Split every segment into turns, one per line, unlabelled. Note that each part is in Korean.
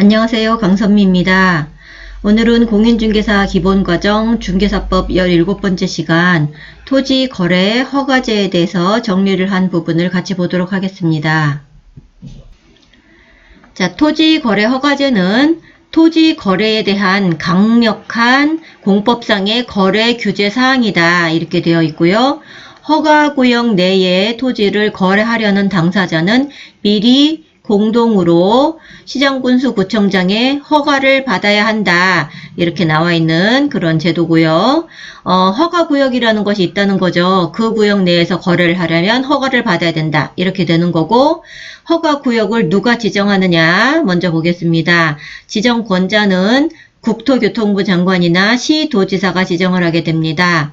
안녕하세요. 강선미입니다. 오늘은 공인중개사 기본과정 중개사법 17번째 시간 토지 거래 허가제에 대해서 정리를 한 부분을 같이 보도록 하겠습니다. 자, 토지 거래 허가제는 토지 거래에 대한 강력한 공법상의 거래 규제 사항이다. 이렇게 되어 있고요. 허가구역 내에 토지를 거래하려는 당사자는 미리 공동으로 시장군수구청장의 허가를 받아야 한다. 이렇게 나와 있는 그런 제도고요. 허가구역이라는 것이 있다는 거죠. 그 구역 내에서 거래를 하려면 허가를 받아야 된다. 이렇게 되는 거고, 허가구역을 누가 지정하느냐 먼저 보겠습니다. 지정권자는 국토교통부 장관이나 시도지사가 지정을 하게 됩니다.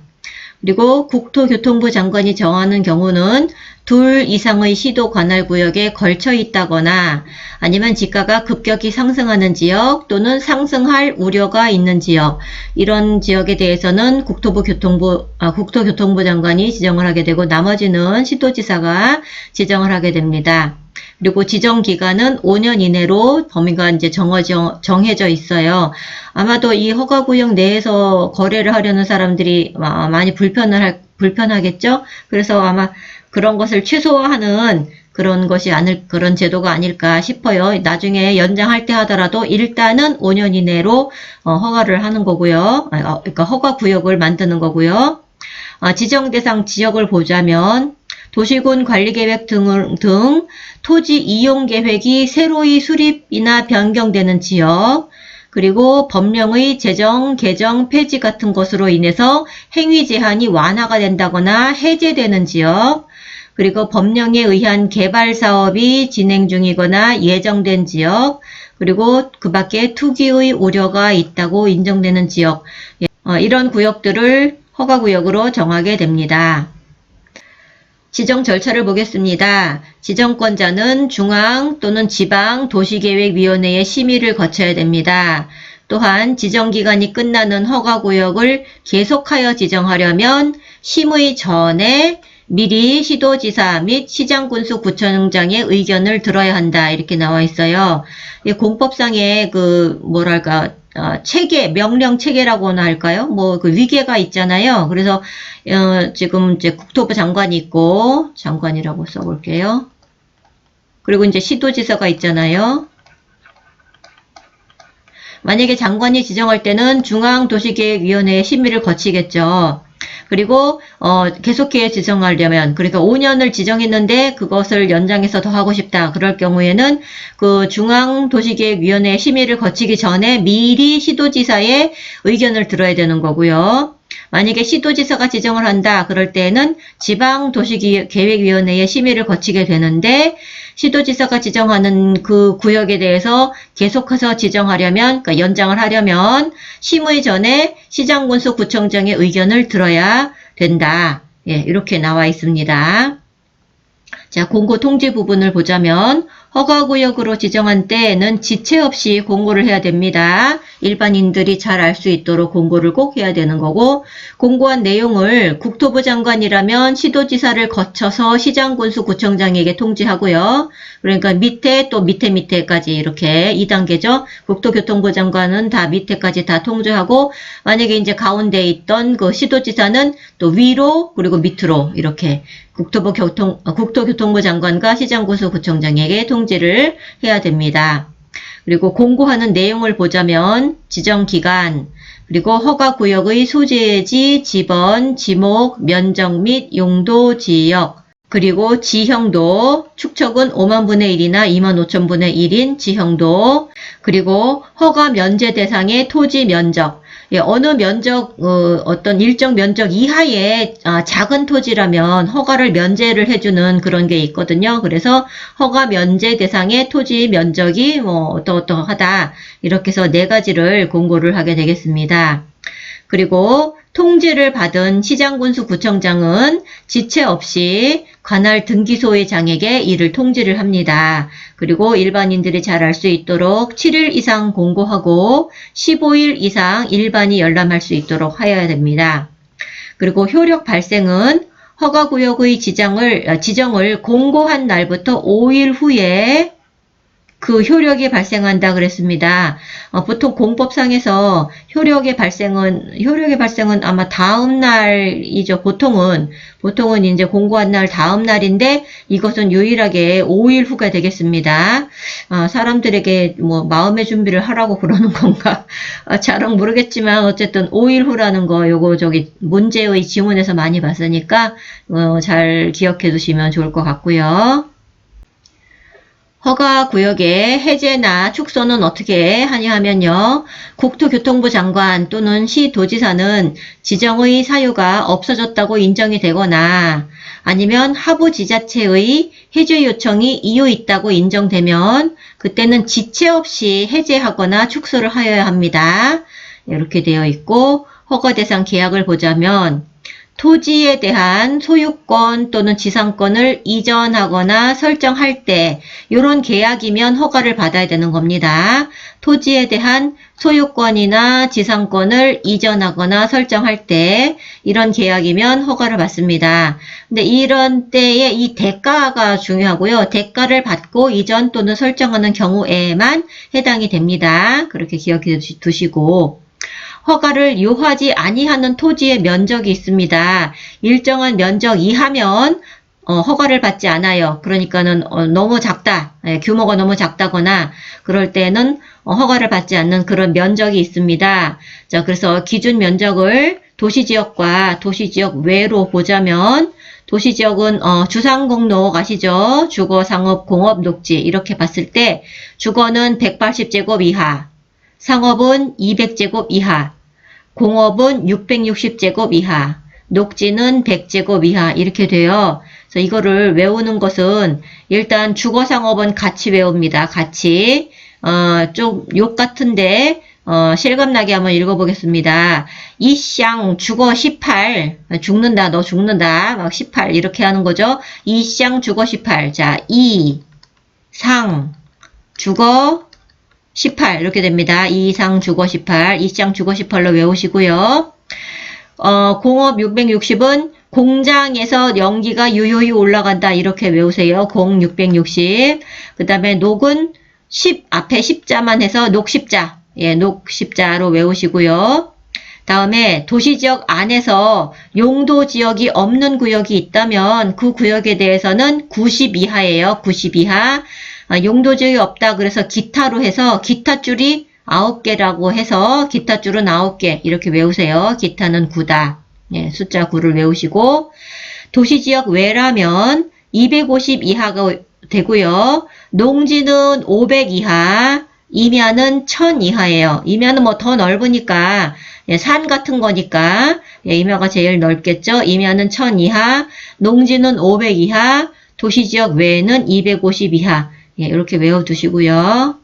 그리고 국토교통부 장관이 정하는 경우는 2 이상의 시도 관할 구역에 걸쳐 있다거나 아니면 지가가 급격히 상승하는 지역 또는 상승할 우려가 있는 지역, 이런 지역에 대해서는 국토교통부 장관이 지정을 하게 되고 나머지는 시도지사가 지정을 하게 됩니다. 그리고 지정 기간은 5년 이내로 범위가 이제 정해져 있어요. 아마도 이 허가구역 내에서 거래를 하려는 사람들이 많이 불편하겠죠? 그래서 아마 그런 것을 최소화하는 그런 제도가 아닐까 싶어요. 나중에 연장할 때 하더라도 일단은 5년 이내로 허가를 하는 거고요. 그러니까 허가구역을 만드는 거고요. 지정 대상 지역을 보자면 도시군 관리계획 등 토지 이용 계획이 새로이 수립이나 변경되는 지역, 그리고 법령의 제정, 개정, 폐지 같은 것으로 인해서 행위 제한이 완화가 된다거나 해제되는 지역, 그리고 법령에 의한 개발 사업이 진행 중이거나 예정된 지역, 그리고 그 밖에 투기의 우려가 있다고 인정되는 지역, 이런 구역들을 허가구역으로 정하게 됩니다. 지정 절차를 보겠습니다. 지정권자는 중앙 또는 지방 도시계획위원회의 심의를 거쳐야 됩니다. 또한 지정기간이 끝나는 허가구역을 계속하여 지정하려면 심의 전에 미리 시도지사 및 시장군수구청장의 의견을 들어야 한다. 이렇게 나와 있어요. 공법상의 체계, 명령 체계라고나 할까요? 그 위계가 있잖아요. 그래서, 지금 이제 국토부 장관이 있고, 장관이라고 써볼게요. 그리고 이제 시도지사가 있잖아요. 만약에 장관이 지정할 때는 중앙도시계획위원회의 심의를 거치겠죠. 그리고 계속해서 지정하려면, 그러니까 5년을 지정했는데 그것을 연장해서 더 하고 싶다. 그럴 경우에는 그 중앙도시계획위원회 심의를 거치기 전에 미리 시도지사의 의견을 들어야 되는 거고요. 만약에 시도지사가 지정을 한다. 그럴 때에는 지방도시계획위원회의 심의를 거치게 되는데 시도지사가 지정하는 그 구역에 대해서 계속해서 지정하려면, 그러니까 연장을 하려면 심의 전에 시장군수구청장의 의견을 들어야 된다. 예, 이렇게 나와 있습니다. 자, 공고 통지 부분을 보자면 허가구역으로 지정한 때에는 지체 없이 공고를 해야 됩니다. 일반인들이 잘 알 수 있도록 공고를 꼭 해야 되는 거고, 공고한 내용을 국토부 장관이라면 시도지사를 거쳐서 시장군수구청장에게 통지하고요. 그러니까 밑에 또 밑에까지 이렇게 2단계죠. 국토교통부 장관은 다 밑에까지 다 통지하고, 만약에 이제 가운데 있던 그 시도지사는 또 위로 그리고 밑으로 이렇게 국토교통부 장관과 시장군수구청장에게 통지를 해야 됩니다. 그리고 공고하는 내용을 보자면 지정기간, 그리고 허가구역의 소재지, 지번, 지목, 면적 및 용도 지역, 그리고 지형도, 축척은 5만 분의 1이나 2만 5천 분의 1인 지형도, 그리고 허가 면제 대상의 토지 면적, 어느 면적, 어떤 일정 면적 이하의 작은 토지라면 허가를 면제를 해주는 그런 게 있거든요. 그래서 허가 면제 대상의 토지 면적이 어떠하다. 이렇게 해서 4가지를 공고를 하게 되겠습니다. 그리고 통지를 받은 시장군수구청장은 지체 없이 관할 등기소의 장에게 이를 통지를 합니다. 그리고 일반인들이 잘 알 수 있도록 7일 이상 공고하고 15일 이상 일반이 열람할 수 있도록 하여야 됩니다. 그리고 효력 발생은 허가구역의 지정을 공고한 날부터 5일 후에 그 효력이 발생한다 그랬습니다. 보통 공법상에서 효력의 발생은 아마 다음 날이죠. 보통은 이제 공고한 날 다음 날인데 이것은 유일하게 5일 후가 되겠습니다. 사람들에게 뭐 마음의 준비를 하라고 그러는 건가? 잘은 모르겠지만 어쨌든 5일 후라는 거 요거 저기 문제의 지문에서 많이 봤으니까 잘 기억해 두시면 좋을 것 같고요. 허가구역의 해제나 축소는 어떻게 하냐 하면요. 국토교통부 장관 또는 시도지사는 지정의 사유가 없어졌다고 인정이 되거나 아니면 하부지자체의 해제 요청이 이유 있다고 인정되면 그때는 지체 없이 해제하거나 축소를 하여야 합니다. 이렇게 되어 있고 허가 대상 계약을 보자면 토지에 대한 소유권 또는 지상권을 이전하거나 설정할 때 이런 계약이면 허가를 받아야 되는 겁니다. 토지에 대한 소유권이나 지상권을 이전하거나 설정할 때 이런 계약이면 허가를 받습니다. 근데 이런 때에 이 대가가 중요하고요. 대가를 받고 이전 또는 설정하는 경우에만 해당이 됩니다. 그렇게 기억해 두시고 허가를 요하지 아니하는 토지의 면적이 있습니다. 일정한 면적 이하면 허가를 받지 않아요. 그러니까는 너무 작다, 규모가 너무 작다거나 그럴 때는 허가를 받지 않는 그런 면적이 있습니다. 자, 그래서 기준 면적을 도시지역과 도시지역 외로 보자면 도시지역은 주상공록 아시죠? 주거, 상업, 공업, 녹지 이렇게 봤을 때 주거는 180제곱 이하, 상업은 200제곱 이하, 공업은 660제곱 이하, 녹지는 100제곱 이하 이렇게 돼요. 그래서 이거를 외우는 것은 일단 주거상업은 같이 외웁니다. 같이 좀 욕 같은데 실감나게 한번 읽어보겠습니다. 이쌍 주거 18 죽는다 너 죽는다 막 18 이렇게 하는 거죠. 이쌍 주거 18 자 이상 주거 18 이렇게 됩니다. 이상 주거 18, 이쌍 주거 18로 외우시고요. 공업 660은 공장에서 연기가 유효히 올라간다 이렇게 외우세요. 공 660. 그 다음에 녹은 10 앞에 10자만 해서 녹십자, 녹십자로 외우시고요. 다음에 도시지역 안에서 용도지역이 없는 구역이 있다면 그 구역에 대해서는 90 이하예요. 90 이하. 용도지역이 없다 그래서 기타로 해서 기타줄이 9개라고 해서 기타줄은 9개 이렇게 외우세요. 기타는 9다. 숫자 9를 외우시고 도시지역 외라면 250 이하가 되고요. 농지는 500 이하, 임야는 1000 이하예요. 임야는 뭐 더 넓으니까 산 같은 거니까 임야가 제일 넓겠죠. 임야는 1000 이하, 농지는 500 이하, 도시지역 외에는 250 이하 이렇게 외워두시고요.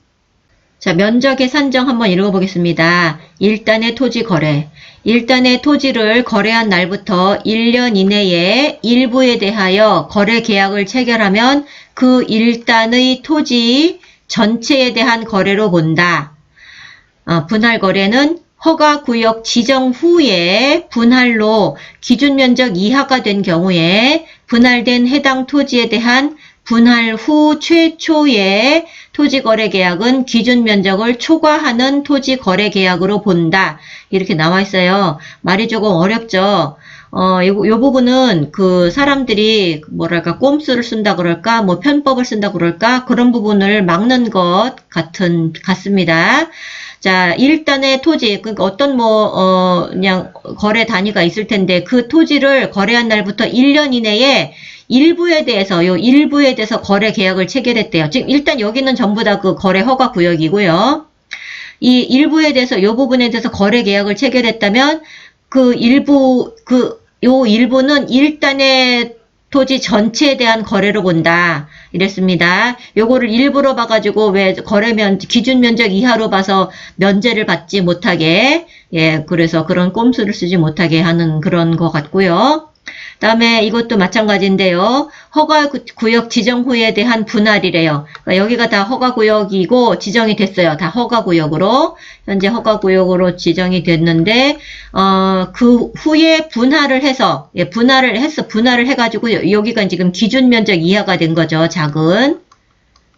자, 면적의 산정 한번 읽어보겠습니다. 일단의 토지 거래. 일단의 토지를 거래한 날부터 1년 이내에 일부에 대하여 거래 계약을 체결하면 그 일단의 토지 전체에 대한 거래로 본다. 분할 거래는 허가구역 지정 후에 분할로 기준면적 이하가 된 경우에 분할된 해당 토지에 대한 분할 후 최초의 토지거래계약은 기준면적을 초과하는 토지거래계약으로 본다. 이렇게 나와 있어요. 말이 조금 어렵죠. 요 부분은 그 사람들이 뭐랄까 꼼수를 쓴다 그럴까 뭐 편법을 쓴다 그럴까 그런 부분을 막는 것 같습니다. 자, 일단의 토지, 그러니까 어떤 그냥 거래 단위가 있을 텐데 그 토지를 거래한 날부터 1년 이내에 일부에 대해서 거래 계약을 체결했대요. 지금 일단 여기는 전부 다 그 거래 허가 구역이고요. 이 일부에 대해서 요 부분에 대해서 거래 계약을 체결했다면 요 일부는 일단의 토지 전체에 대한 거래로 본다. 이랬습니다. 요거를 일부러 봐가지고 왜 기준 면적 이하로 봐서 면제를 받지 못하게, 그래서 그런 꼼수를 쓰지 못하게 하는 그런 것 같고요. 다음에 이것도 마찬가지인데요. 허가구역 지정 후에 대한 분할이래요. 그러니까 여기가 다 허가구역이고 지정이 됐어요. 다 허가구역으로. 현재 허가구역으로 지정이 됐는데 그 후에 분할을 해가지고 여기가 지금 기준면적 이하가 된 거죠. 작은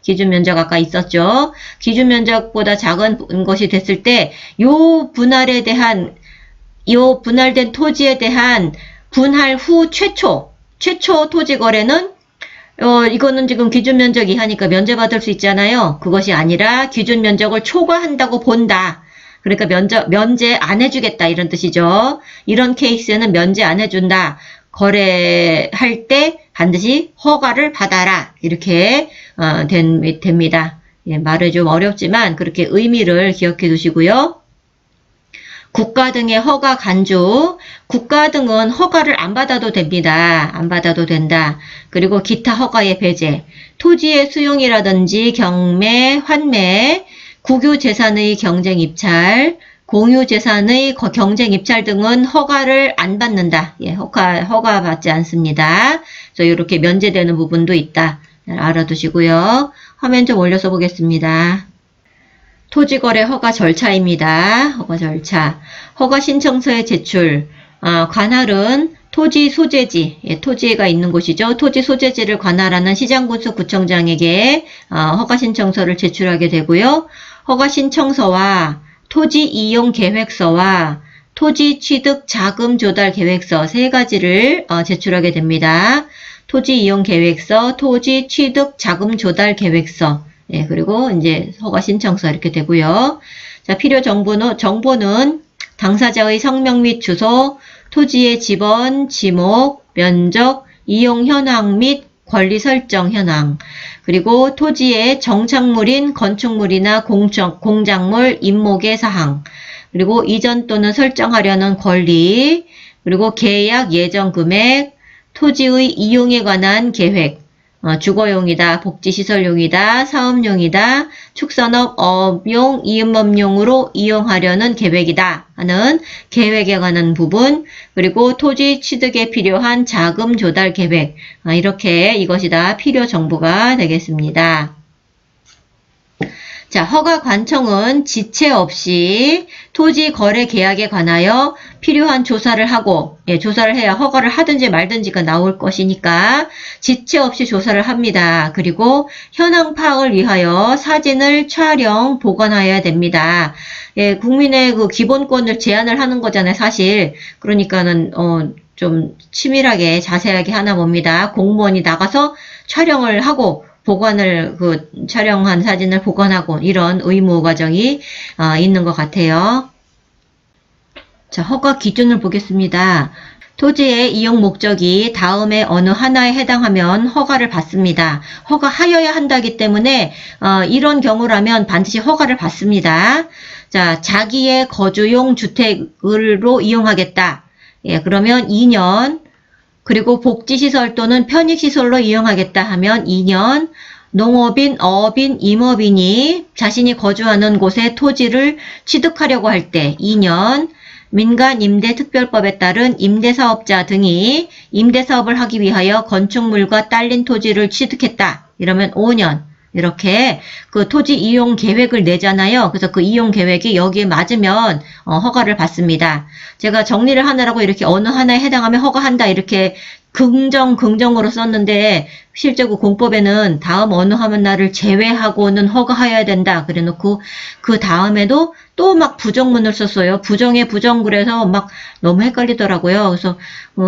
기준 면적 아까 있었죠. 기준 면적보다 작은 것이 됐을 때 요 분할된 토지에 대한 분할 후 최초 토지 거래는 이거는 지금 기준 면적 이하니까 면제받을 수 있잖아요. 그것이 아니라 기준 면적을 초과한다고 본다. 그러니까 면제 안 해주겠다 이런 뜻이죠. 이런 케이스에는 면제 안 해준다. 거래할 때 반드시 허가를 받아라. 이렇게 됩니다. 예, 말이 좀 어렵지만 그렇게 의미를 기억해 두시고요. 국가 등의 허가 간주, 국가 등은 허가를 안 받아도 됩니다. 안 받아도 된다. 그리고 기타 허가의 배제, 토지의 수용이라든지 경매, 환매, 국유 재산의 경쟁 입찰, 공유 재산의 경쟁 입찰 등은 허가를 안 받는다. 예, 허가 받지 않습니다. 그래서 이렇게 면제되는 부분도 있다. 알아두시고요. 화면 좀 올려서 보겠습니다. 토지거래 허가 절차입니다. 허가 절차. 허가 신청서의 제출. 관할은 토지 소재지, 예, 토지가 있는 곳이죠. 토지 소재지를 관할하는 시장군수 구청장에게 허가 신청서를 제출하게 되고요. 허가 신청서와 토지 이용 계획서와 토지 취득 자금 조달 계획서 세 가지를 제출하게 됩니다. 토지 이용 계획서, 토지 취득 자금 조달 계획서, 예, 그리고 이제 허가 신청서 이렇게 되고요. 자, 필요 정보는 당사자의 성명 및 주소, 토지의 지번, 지목, 면적, 이용 현황 및 권리 설정 현황, 그리고 토지의 정착물인 건축물이나 공작물 임목의 사항, 그리고 이전 또는 설정하려는 권리, 그리고 계약 예정 금액, 토지의 이용에 관한 계획, 주거용이다, 복지시설용이다, 사업용이다, 축산업, 업용, 이음업용으로 이용하려는 계획이다 하는 계획에 관한 부분, 그리고 토지 취득에 필요한 자금 조달 계획, 이렇게 이것이 다 필요 정보가 되겠습니다. 자, 허가 관청은 지체 없이 토지 거래 계약에 관하여 필요한 조사를 하고, 예, 조사를 해야 허가를 하든지 말든지가 나올 것이니까 지체 없이 조사를 합니다. 그리고 현황 파악을 위하여 사진을 촬영, 보관하여야 됩니다. 예, 국민의 그 기본권을 제한을 하는 거잖아요, 사실. 그러니까는, 좀 치밀하게 자세하게 하나 봅니다. 공무원이 나가서 촬영을 하고, 촬영한 사진을 보관하고 이런 의무 과정이 있는 것 같아요. 자, 허가 기준을 보겠습니다. 토지의 이용 목적이 다음에 어느 하나에 해당하면 허가를 받습니다. 허가하여야 한다기 때문에 이런 경우라면 반드시 허가를 받습니다. 자, 자기의 거주용 주택으로 이용하겠다. 예, 그러면 2년, 그리고 복지시설 또는 편익시설로 이용하겠다 하면 2년, 농업인, 어업인, 임업인이 자신이 거주하는 곳에 토지를 취득하려고 할 때 2년, 민간임대특별법에 따른 임대사업자 등이 임대사업을 하기 위하여 건축물과 딸린 토지를 취득했다. 이러면 5년. 이렇게 그 토지 이용 계획을 내잖아요. 그래서 그 이용 계획이 여기에 맞으면 허가를 받습니다. 제가 정리를 하느라고 이렇게 어느 하나에 해당하면 허가한다 이렇게 긍정으로 썼는데 실제로 공법에는 다음 어느 하나를 제외하고는 허가하여야 된다. 그래놓고 그 다음에도 또 막 부정문을 썼어요. 부정에 부정 그래서 막 너무 헷갈리더라고요. 그래서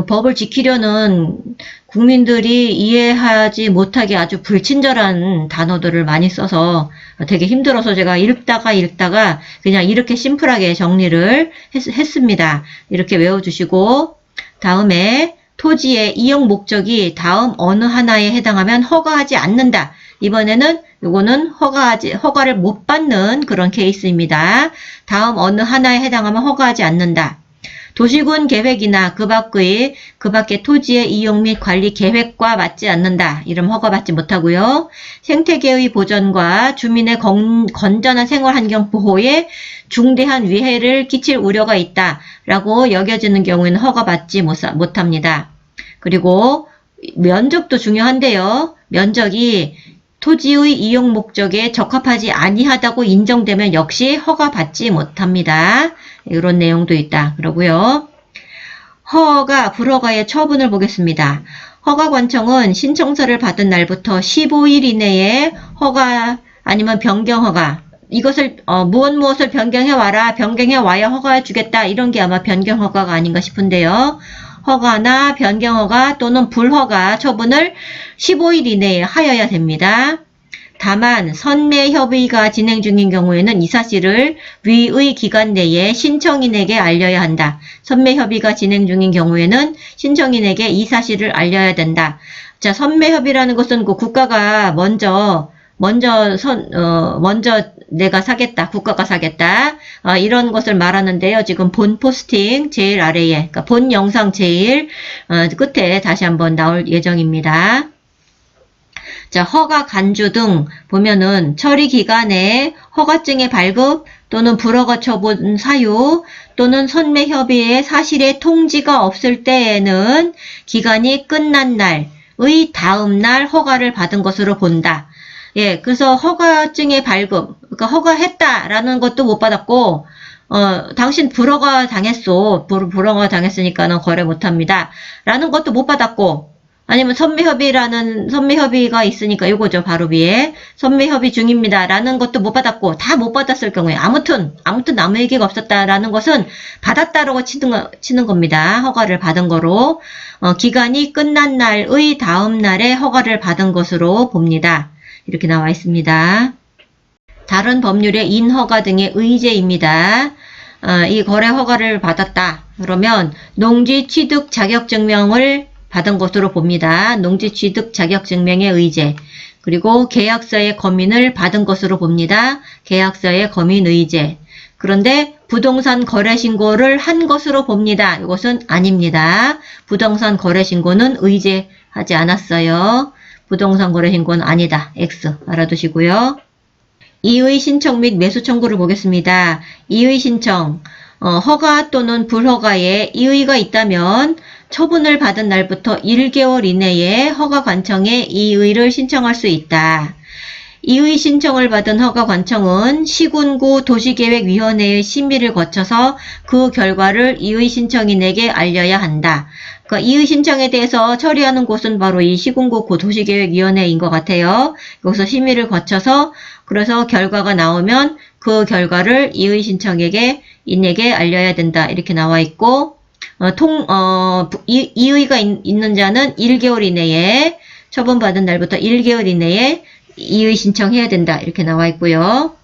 법을 지키려는 국민들이 이해하지 못하게 아주 불친절한 단어들을 많이 써서 되게 힘들어서 제가 읽다가 그냥 이렇게 심플하게 정리를 했습니다. 이렇게 외워주시고 다음에 토지의 이용 목적이 다음 어느 하나에 해당하면 허가하지 않는다. 이번에는 요거는 허가를 못 받는 그런 케이스입니다. 다음 어느 하나에 해당하면 허가하지 않는다. 도시군 계획이나 그 밖의 토지의 이용 및 관리 계획과 맞지 않는다. 이러면 허가받지 못하고요. 생태계의 보전과 주민의 건전한 생활환경 보호에 중대한 위해를 끼칠 우려가 있다라고 여겨지는 경우에는 허가받지 못합니다. 그리고 면적도 중요한데요. 면적이 토지의 이용 목적에 적합하지 아니하다고 인정되면 역시 허가받지 못합니다. 이런 내용도 있다. 그러고요. 허가, 불허가의 처분을 보겠습니다. 허가관청은 신청서를 받은 날부터 15일 이내에 허가 아니면 변경 허가, 이것을 무엇을 변경해 와라, 변경해 와야 허가 주겠다, 이런 게 아마 변경 허가가 아닌가 싶은데요. 허가나 변경 허가 또는 불허가 처분을 15일 이내에 하여야 됩니다. 다만 선매협의가 진행 중인 경우에는 이 사실을 위의 기간 내에 신청인에게 알려야 한다. 선매협의가 진행 중인 경우에는 신청인에게 이 사실을 알려야 된다. 자, 선매협의라는 것은 그 국가가 먼저 내가 사겠다, 국가가 사겠다, 이런 것을 말하는데요. 지금 본 포스팅 제일 아래에, 그러니까 본 영상 제일 끝에 다시 한번 나올 예정입니다. 자, 허가 간주 등 보면은 처리 기간에 허가증의 발급 또는 불허가 처분 사유 또는 선매협의의 사실의 통지가 없을 때에는 기간이 끝난 날의 다음 날 허가를 받은 것으로 본다. 예, 그래서 허가증의 발급, 그러니까 허가했다라는 것도 못 받았고, 당신 불허가 당했어. 불허가 당했으니까는 거래 못 합니다. 라는 것도 못 받았고, 아니면 선매협의가 있으니까 요거죠. 바로 위에. 선매협의 중입니다. 라는 것도 못 받았고, 다 못 받았을 경우에, 아무튼 아무 얘기가 없었다라는 것은 받았다라고 치는 겁니다. 허가를 받은 거로. 기간이 끝난 날의 다음 날에 허가를 받은 것으로 봅니다. 이렇게 나와 있습니다. 다른 법률의 인허가 등의 의제입니다. 이 거래 허가를 받았다. 그러면 농지 취득 자격증명을 받은 것으로 봅니다. 농지 취득 자격증명의 의제. 그리고 계약서의 검인을 받은 것으로 봅니다. 계약서의 검인 의제. 그런데 부동산 거래 신고를 한 것으로 봅니다. 이것은 아닙니다. 부동산 거래 신고는 의제하지 않았어요. 부동산 거래 신고는 아니다. X 알아두시고요. 이의 신청 및 매수 청구를 보겠습니다. 이의 신청, 허가 또는 불허가에 이의가 있다면 처분을 받은 날부터 1개월 이내에 허가관청에 이의를 신청할 수 있다. 이의 신청을 받은 허가관청은 시군구 도시계획위원회의 심의를 거쳐서 그 결과를 이의 신청인에게 알려야 한다. 그러니까 이의 신청에 대해서 처리하는 곳은 바로 이 시군구 도시계획위원회인 것 같아요. 여기서 심의를 거쳐서 그래서 결과가 나오면 그 결과를 이의 신청인에게 알려야 된다. 이렇게 나와 있고 이의가 있는 자는 1개월 이내에 처분받은 날부터 1개월 이내에 이의 신청해야 된다. 이렇게 나와 있고요.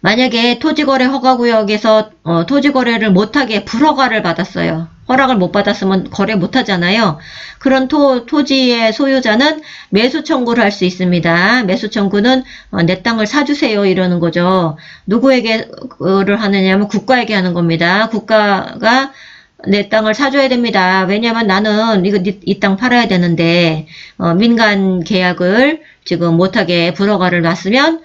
만약에 토지거래 허가구역에서 토지거래를 못하게 불허가를 받았어요. 허락을 못 받았으면 거래 못하잖아요. 그런 토지의 소유자는 매수 청구를 할 수 있습니다. 매수 청구는 내 땅을 사주세요 이러는 거죠. 누구에게를 하느냐면 국가에게 하는 겁니다. 국가가 내 땅을 사줘야 됩니다. 왜냐면 나는 이 땅 팔아야 되는데 민간 계약을 지금 못하게 불허가를 놨으면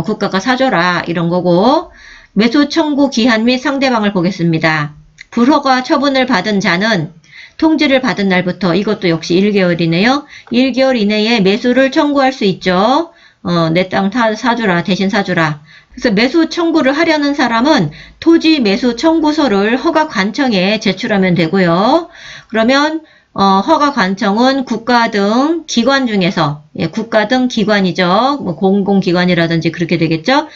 국가가 사줘라 이런 거고, 매수 청구 기한 및 상대방을 보겠습니다. 불허가 처분을 받은 자는 통지를 받은 날부터 이것도 역시 1개월이네요. 1개월 이내에 매수를 청구할 수 있죠. 내 땅 사주라, 대신 사주라. 그래서 매수 청구를 하려는 사람은 토지 매수 청구서를 허가관청에 제출하면 되고요. 그러면 허가관청은 국가 등 기관 중에서, 국가 등 기관이죠. 뭐 공공기관이라든지 그렇게 되겠죠.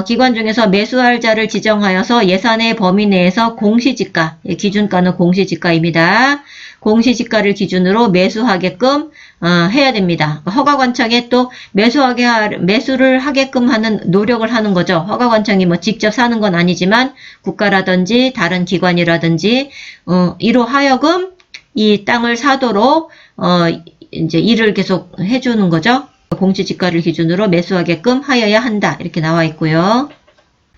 기관 중에서 매수할 자를 지정하여서 예산의 범위 내에서 공시지가, 기준가는 공시지가입니다. 공시지가를 기준으로 매수하게끔 해야 됩니다. 허가관청에 또 매수를 하게끔 하는 노력을 하는 거죠. 허가관청이 뭐 직접 사는 건 아니지만 국가라든지 다른 기관이라든지 이로 하여금 이 땅을 사도록 이제 일을 계속 해주는 거죠. 공시지가를 기준으로 매수하게끔 하여야 한다. 이렇게 나와 있고요.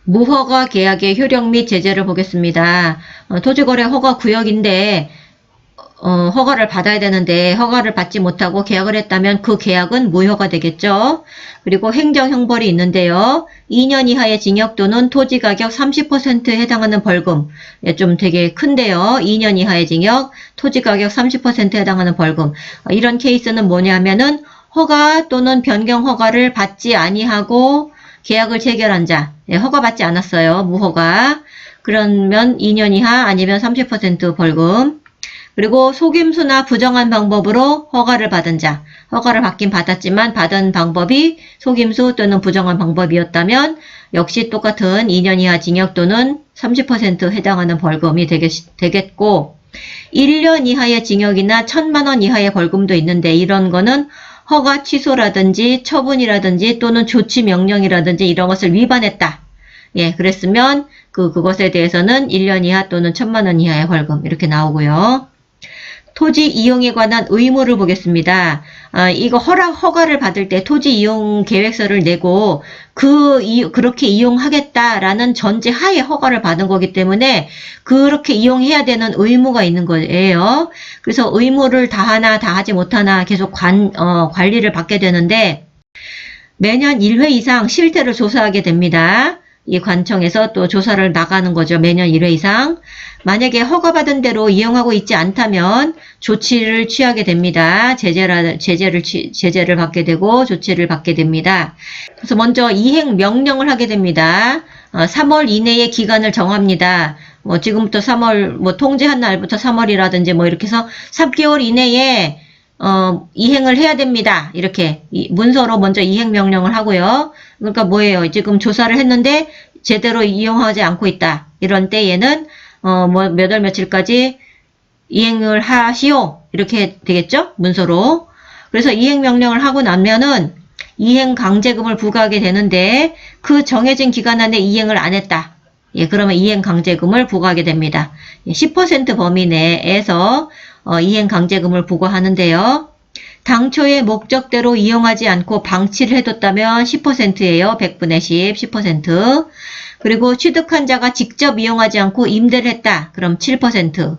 무허가 계약의 효력 및 제재를 보겠습니다. 토지거래 허가 구역인데 허가를 받아야 되는데 허가를 받지 못하고 계약을 했다면 그 계약은 무효가 되겠죠. 그리고 행정형벌이 있는데요. 2년 이하의 징역 또는 토지가격 30%에 해당하는 벌금. 좀 되게 큰데요. 2년 이하의 징역, 토지가격 30%에 해당하는 벌금. 이런 케이스는 뭐냐면은 허가 또는 변경 허가를 받지 아니하고 계약을 체결한 자. 허가 받지 않았어요. 무허가. 그러면 2년 이하 아니면 30% 벌금. 그리고 속임수나 부정한 방법으로 허가를 받은 자, 허가를 받긴 받았지만 받은 방법이 속임수 또는 부정한 방법이었다면 역시 똑같은 2년 이하 징역 또는 30% 해당하는 벌금이 되겠고 1년 이하의 징역이나 1,000만 원 이하의 벌금도 있는데 이런 거는 허가 취소라든지 처분이라든지 또는 조치 명령이라든지 이런 것을 위반했다. 예, 그랬으면 그것에 대해서는 1년 이하 또는 1,000만 원 이하의 벌금 이렇게 나오고요. 토지 이용에 관한 의무를 보겠습니다. 이거 허가를 받을 때 토지 이용 계획서를 내고 그렇게 이용하겠다라는 전제 하에 허가를 받은 거기 때문에 그렇게 이용해야 되는 의무가 있는 거예요. 그래서 의무를 다하나 다하지 못하나 계속 관리를 받게 되는데 매년 1회 이상 실태를 조사하게 됩니다. 이 관청에서 또 조사를 나가는 거죠. 매년 1회 이상. 만약에 허가받은 대로 이용하고 있지 않다면 조치를 취하게 됩니다. 제재를 받게 되고 조치를 받게 됩니다. 그래서 먼저 이행 명령을 하게 됩니다. 3월 이내의 기간을 정합니다. 지금부터 3월, 통제한 날부터 3월이라든지 이렇게 해서 3개월 이내에 이행을 해야 됩니다. 이렇게 문서로 먼저 이행 명령을 하고요. 그러니까 뭐예요? 지금 조사를 했는데 제대로 이용하지 않고 있다. 이런 때에는 몇 월 며칠까지 이행을 하시오. 이렇게 되겠죠? 문서로. 그래서 이행 명령을 하고 나면은 이행 강제금을 부과하게 되는데 그 정해진 기간 안에 이행을 안 했다. 예, 그러면 이행 강제금을 부과하게 됩니다. 10% 범위 내에서 이행 강제금을 부과하는데요. 당초의 목적대로 이용하지 않고 방치를 해뒀다면 10%예요. 100분의 10, 10%. 그리고 취득한 자가 직접 이용하지 않고 임대를 했다. 그럼 7%.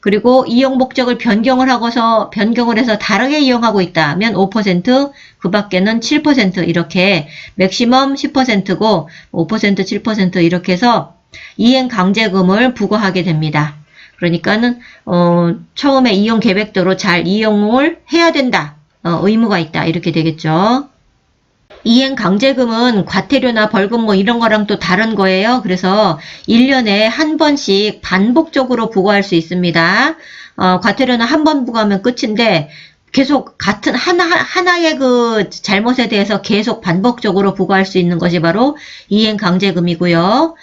그리고 이용 목적을 변경을 해서 다르게 이용하고 있다면 5%, 그 밖에는 7% 이렇게 맥시멈 10%고 5%, 7% 이렇게 해서 이행 강제금을 부과하게 됩니다. 그러니까는 처음에 이용 계획대로 잘 이용을 해야 된다. 의무가 있다. 이렇게 되겠죠. 이행 강제금은 과태료나 벌금 이런 거랑 또 다른 거예요. 그래서 1년에 한 번씩 반복적으로 부과할 수 있습니다. 과태료는 한 번 부과하면 끝인데 계속 같은 하나의 그 잘못에 대해서 계속 반복적으로 부과할 수 있는 것이 바로 이행 강제금이고요.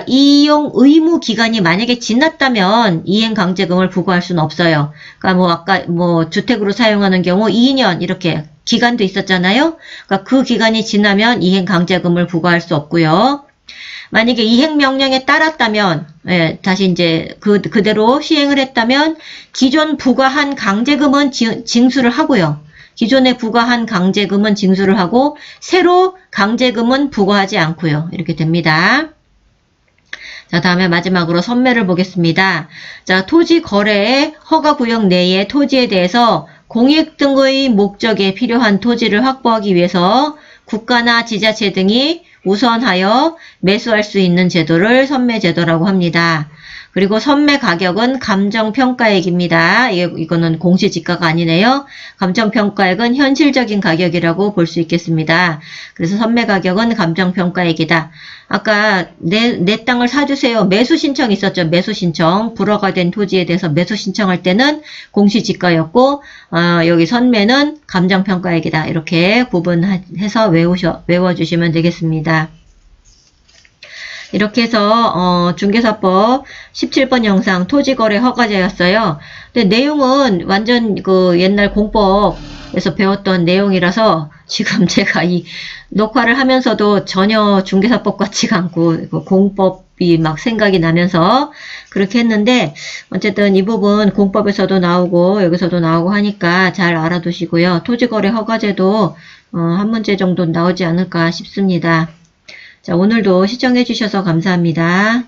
이용 의무 기간이 만약에 지났다면 이행 강제금을 부과할 수는 없어요. 그러니까 아까 주택으로 사용하는 경우 2년 이렇게 기간도 있었잖아요. 그러니까 그 기간이 지나면 이행 강제금을 부과할 수 없고요. 만약에 이행 명령에 따랐다면 다시 이제 그대로 시행을 했다면 기존 부과한 강제금은 징수를 하고요. 기존에 부과한 강제금은 징수를 하고 새로 강제금은 부과하지 않고요. 이렇게 됩니다. 자, 다음에 마지막으로 선매를 보겠습니다. 자, 토지 거래의 허가 구역 내의 토지에 대해서 공익 등의 목적에 필요한 토지를 확보하기 위해서 국가나 지자체 등이 우선하여 매수할 수 있는 제도를 선매제도라고 합니다. 그리고 선매 가격은 감정평가액입니다. 이거는 공시지가가 아니네요. 감정평가액은 현실적인 가격이라고 볼 수 있겠습니다. 그래서 선매 가격은 감정평가액이다. 아까 내 땅을 사주세요. 매수 신청 있었죠. 매수 신청. 불허가 된 토지에 대해서 매수 신청할 때는 공시지가였고 여기 선매는 감정평가액이다. 이렇게 구분해서 외워주시면 되겠습니다. 이렇게 해서 중개사법 17번 영상 토지거래 허가제였어요. 근데 내용은 완전 그 옛날 공법에서 배웠던 내용이라서 지금 제가 이 녹화를 하면서도 전혀 중개사법 같지가 않고 공법이 막 생각이 나면서 그렇게 했는데 어쨌든 이 부분 공법에서도 나오고 여기서도 나오고 하니까 잘 알아두시고요. 토지거래 허가제도 한 문제 정도 나오지 않을까 싶습니다. 자, 오늘도 시청해 주셔서 감사합니다.